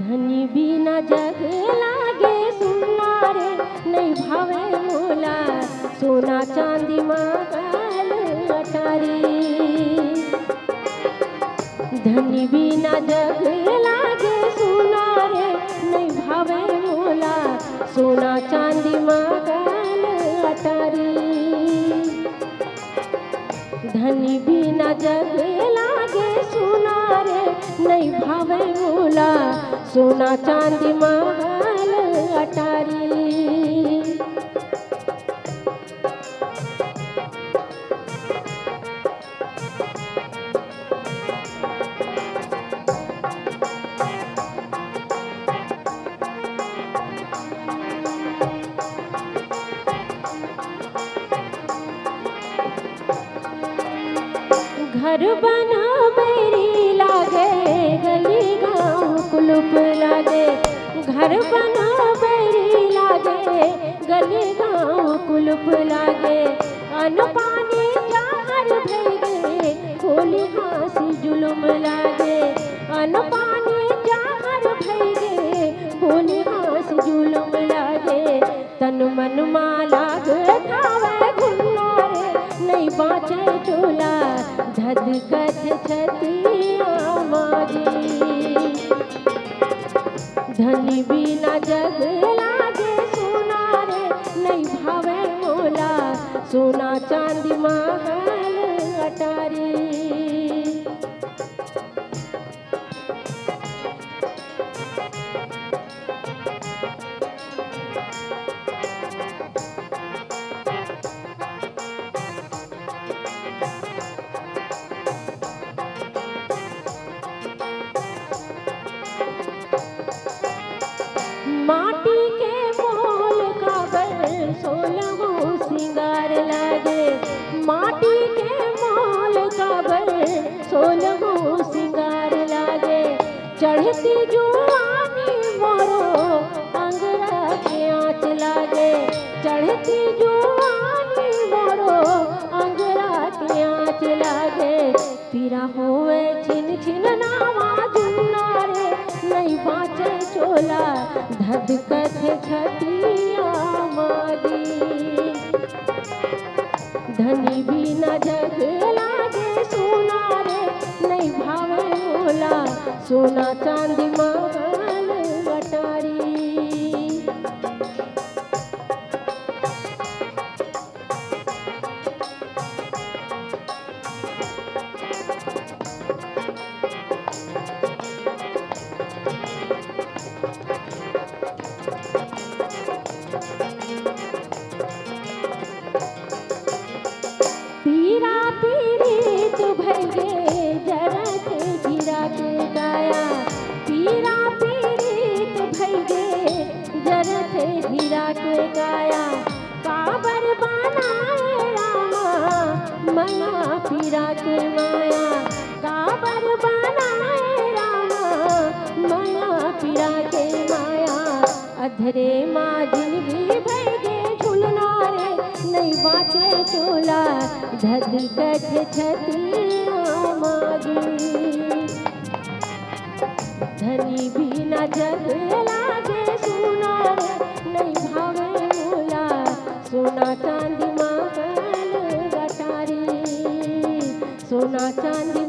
धनी बिना जग लागे सुना रे, नहीं भावे मोला सोना चांदी मंगल अटारी। धनी बिना जग लागे सुना रे, नहीं भावे मोला सोना चांदी मंगल अटारी। धनी बिना जग लागे सुना रे, नहीं भावे मोला सोना चांदी महल अटारी। घर बना बेरी लागे, गली गाँव कुलुप लागे। घर बना बेरी लागे, गली गाँव कुलुप लागे। अन्न पानी चार भेगे, होली हंसी जुलुम लागे। अन्न पानी चार भेगे, होली हंसी जुलुम लागे। तन मन माला थावे घुन्ना रे, नहीं बाँचे चोला धधकत छतिया मारी। धनी बिना जग लागे सोना रे, नहीं भावे मोला सोना चांदी महल अटारी। माटी के मोल का बल सोलहों सिंगार लागे। माटी के मोल का बल सोलहों सिंगार लागे। चढ़ती जुआनी मोरो अंगरा के आँच लागे। चढ़ती जुआनी मोरो अंगरा के आँच लागे। पीरा होवे छिन छिन नावा जुन्ना रे, नहीं बाँचे चोला धधकत छतिया मारी। धनी बिना जग लागे सोना रे, नहीं भावे मोला सोना चांदी महल अटारी। पीरा पीड़ित भइगे जरत गिरा के काया। पीरा पीड़ित भइगे जरत गिरा के काया। काबर बनाए रामा मया पीरा के माया। काबर बनाए रामा मया पीरा के माया। अधरे माँ जिंदगी भइगे झुलना रे, नहीं बाँचे चोला धधकत छतिया मारी। धनी बिना जग लागे सोना रे, नहीं भावे मोला सोना चांदी महल अटारी। सोना चांदी